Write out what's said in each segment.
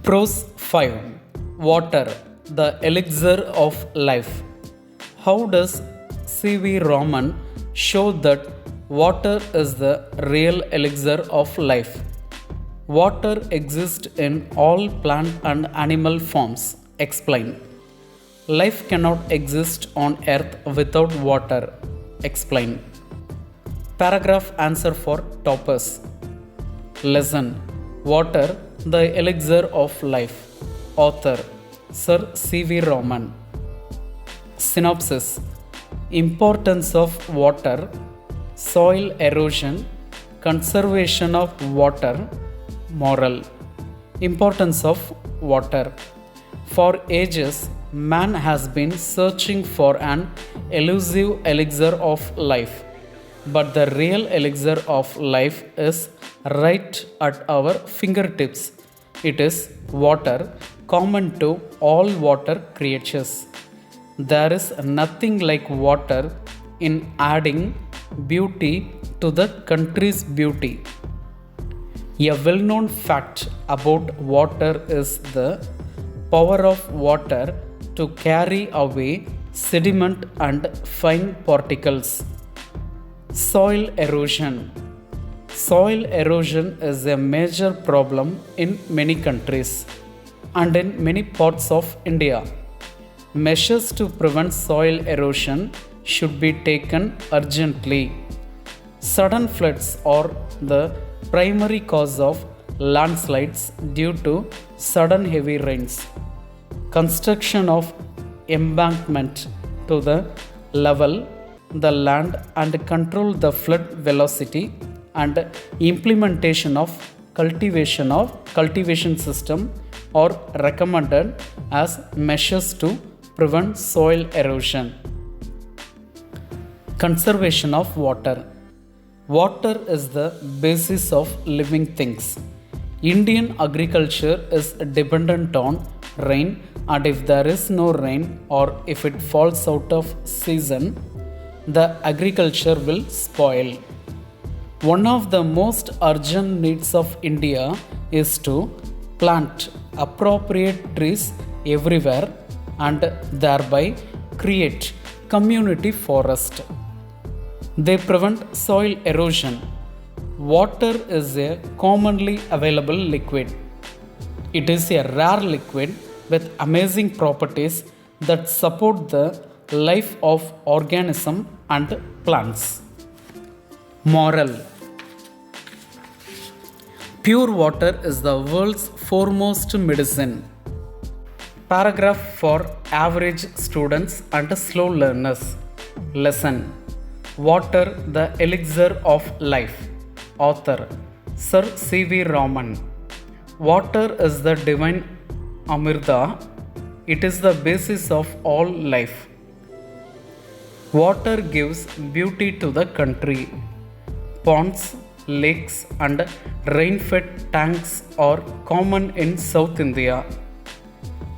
Prose 5. Water, the elixir of life. How does C.V. Raman show that water is the real elixir of life? Water exists in all plant and animal forms. Explain. Life cannot exist on earth without water. Explain. Paragraph answer for toppers. Lesson. Water, the elixir of life. Author Sir C.V. Raman. Synopsis. Importance of water, soil erosion, conservation of water, moral. Importance of water. For ages, man has been searching for an elusive elixir of life. But the real elixir of life is right at our fingertips. It is water, common to all water creatures. There is nothing like water in adding beauty to the country's beauty. A well known fact about water is the power of water to carry away sediment and fine particles. Soil erosion. Soil erosion is a major problem in many countries and in many parts of India. Measures to prevent soil erosion should be taken urgently. Sudden floods are the primary cause of landslides due to sudden heavy rains. Construction of embankment to the level the land and control the flood velocity and implementation of cultivation system are recommended as measures to prevent soil erosion. Conservation of water. Water is the basis of living things. Indian agriculture is dependent on rain, and if there is no rain or if it falls out of season, the agriculture will spoil. One of the most urgent needs of India is to plant appropriate trees everywhere and thereby create community forest. They prevent soil erosion. Water is a commonly available liquid. It is a rare liquid with amazing properties that support the life of organism and plants. Moral. Pure water is the world's foremost medicine. Paragraph for average students and slow learners. Lesson. Water, the elixir of life. Author Sir C.V. Raman. Water is the divine Amirta. It is the basis of all life. Water gives beauty to the country. Ponds, lakes, and rain-fed tanks are common in South India.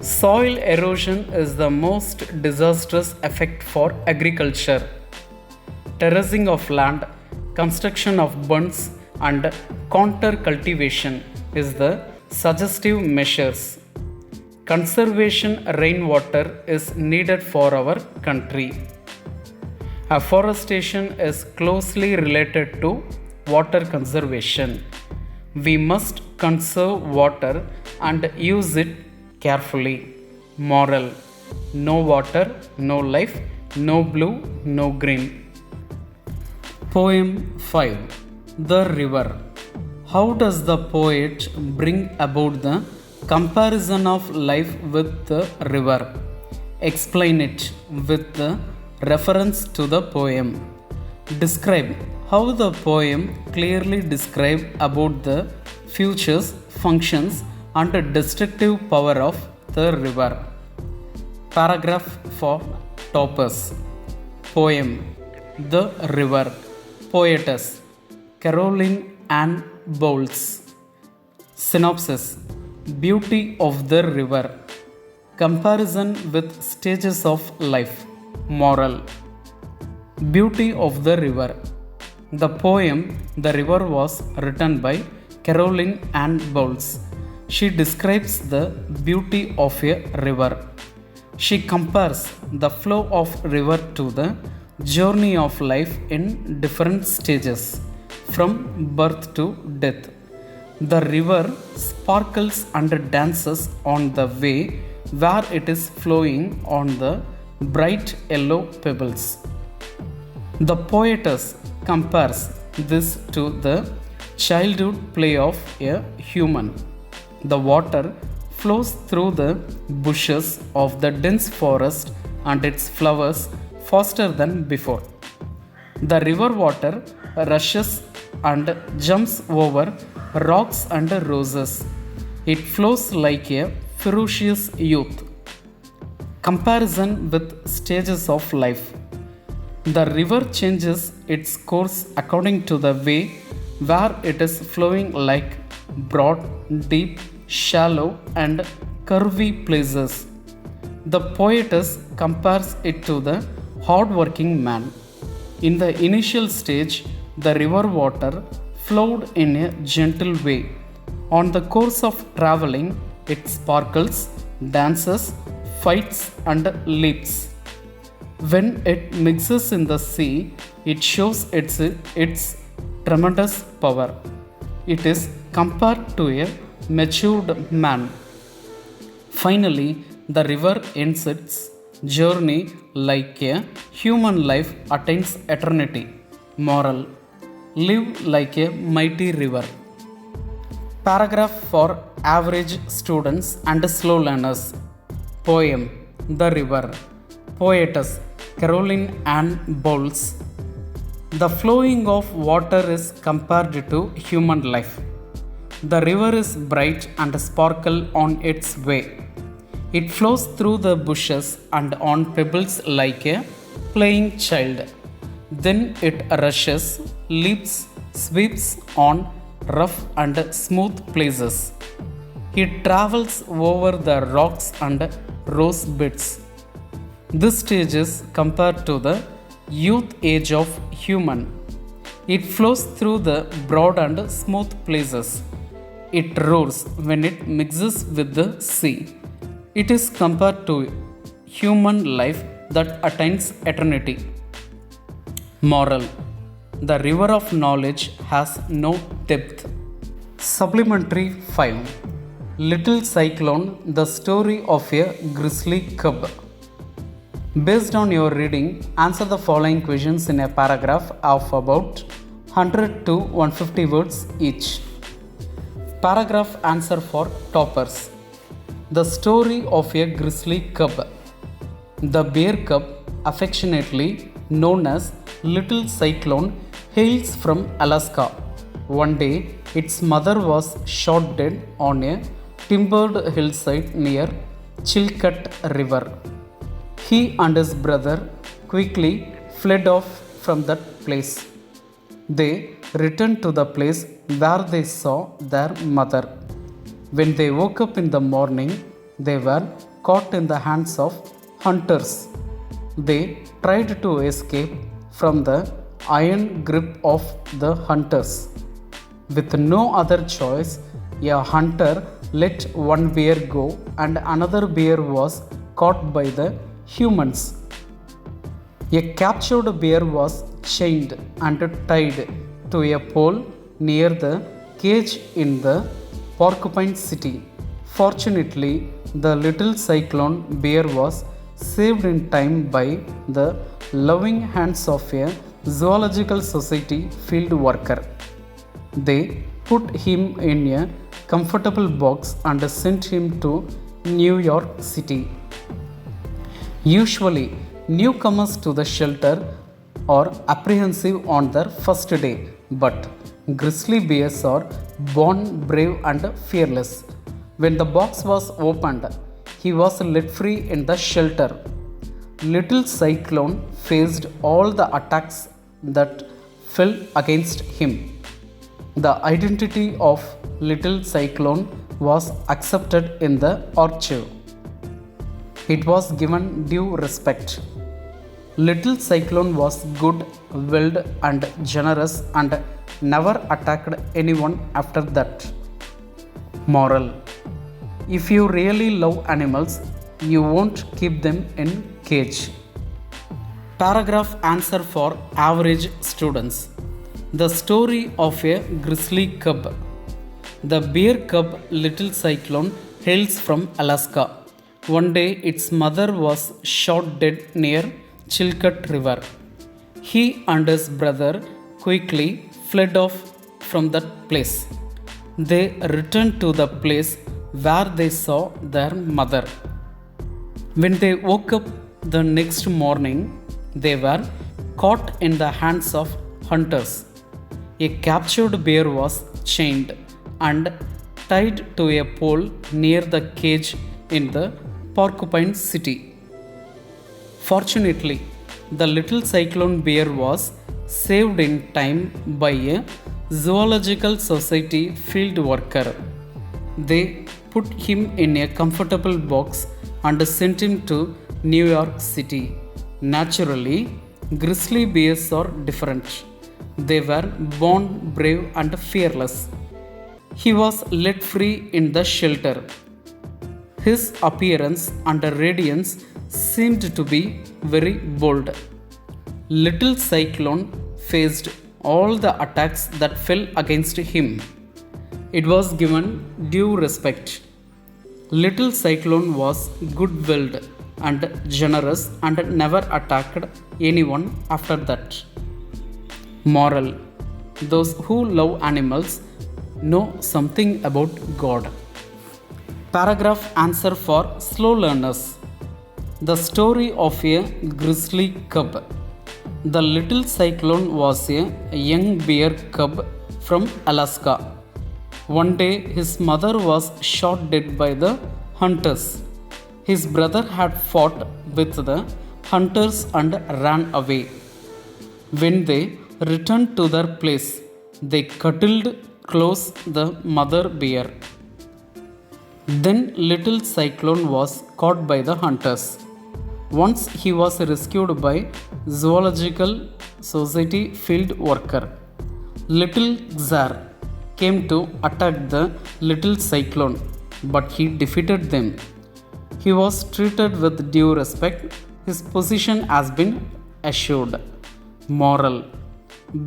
Soil erosion is the most disastrous effect for agriculture. Terracing of land, construction of bunds, and counter cultivation is the suggestive measures. Conservation rainwater is needed for our country. Afforestation is closely related to water conservation. We must conserve water and use it carefully. Moral. No water, no life, no blue, no green. Poem 5. The River. How does the poet bring about the comparison of life with the river? Explain it with the reference to the poem. Describe how the poem clearly describes about the futures, functions, and destructive power of the river. Paragraph for toppers. Poem. The River. Poetess Caroline Ann Bowles. Synopsis. Beauty of the river. Comparison with stages of life. Moral. Beauty of the river. The poem The River was written by Caroline Ann Bowles. She describes the beauty of a river. She compares the flow of river to the journey of life in different stages from birth to death. The river sparkles and dances on the way where it is flowing on the bright yellow pebbles. The poetess compares this to the childhood play of a human. The water flows through the bushes of the dense forest and its flowers faster than before. The river water rushes and jumps over rocks and roses. It flows like a ferocious youth. Comparison with stages of life. The river changes its course according to the way where it is flowing, like broad, deep, shallow, and curvy places. The poetess compares it to the hard-working man. In the initial stage, the river water flowed in a gentle way. On the course of traveling, it sparkles, dances, fights, and leaps. When it mixes in the sea, it shows its tremendous power. It is compared to a matured man. Finally, the river ends its journey like a human life attains eternity. Moral: live like a mighty river. Paragraph for average students and slow learners. Poem: The River. Poetess: Caroline Ann Bowles. The flowing of water is compared to human life. The river is bright and sparkle on its way. It flows through the bushes and on pebbles like a playing child. Then it rushes, leaps, sweeps on rough and smooth places. It travels over the rocks and rose beds. This stage is compared to the youth age of human. It flows through the broad and smooth places. It roars when it mixes with the sea. It is compared to human life that attains eternity. Moral: the river of knowledge has no depth. Supplementary 5. Little Cyclone: The Story of a Grizzly Cub. Based on your reading, answer the following questions in a paragraph of about 100 to 150 words each. Paragraph answer for toppers. The story of a grizzly cub. The bear cub, affectionately known as Little Cyclone, hails from Alaska. One day, its mother was shot dead on a timbered hillside near Chilkat River. He and his brother quickly fled off from that place. They returned to the place where they saw their mother. When they woke up in the morning, they were caught in the hands of hunters. They tried to escape from the iron grip of the hunters. With no other choice, a hunter let one bear go and another bear was caught by the humans. A captured bear was chained and tied to a pole near the cage in the Porcupine City. Fortunately, the Little Cyclone bear was saved in time by the loving hands of a zoological society field worker. They put him in a comfortable box and sent him to New York City. Usually, newcomers to the shelter are apprehensive on their first day, but grizzly bears are born brave and fearless. When the box was opened, he was let free in the shelter. Little Cyclone faced all the attacks that fell against him. The identity of Little Cyclone was accepted in the archive. It was given due respect. Little Cyclone was good-willed and generous and never attacked anyone after that. Moral: If you really love animals, you won't keep them in cage. Paragraph answer for average students. The story of a grizzly cub. The bear cub Little Cyclone hails from Alaska. One day its mother was shot dead near Chilkat River. He and his brother quickly fled off from that place. They returned to the place where they saw their mother. When they woke up the next morning, they were caught in the hands of hunters. A captured bear was chained and tied to a pole near the cage in the Porcupine City. Fortunately, the Little Cyclone bear was saved in time by a Zoological Society field worker. They put him in a comfortable box and sent him to New York City. Naturally, grizzly bears are different. They were born brave and fearless. He was let free in the shelter. His appearance and radiance seemed to be very bold. Little Cyclone faced all the attacks that fell against him. It was given due respect. Little Cyclone was good-willed and generous and never attacked anyone after that. Moral: those who love animals know something about God. Paragraph answer for slow learners. The story of a grizzly cub. The Little Cyclone was a young bear cub from Alaska. One day his mother was shot dead by the hunters. His brother had fought with the hunters and ran away. When they returned to their place, they cuddled close the mother bear. Then Little Cyclone was caught by the hunters. Once he was rescued by Zoological Society field worker. Little Czar came to attack the Little Cyclone, but he defeated them. He was treated with due respect. His position has been assured. Moral: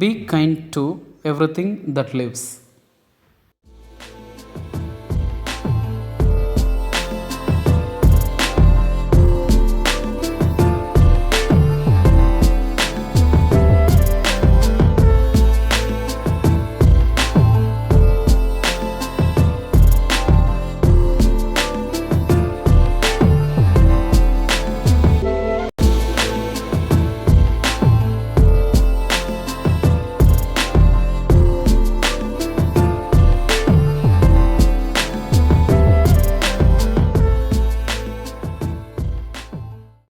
be kind to everything that lives.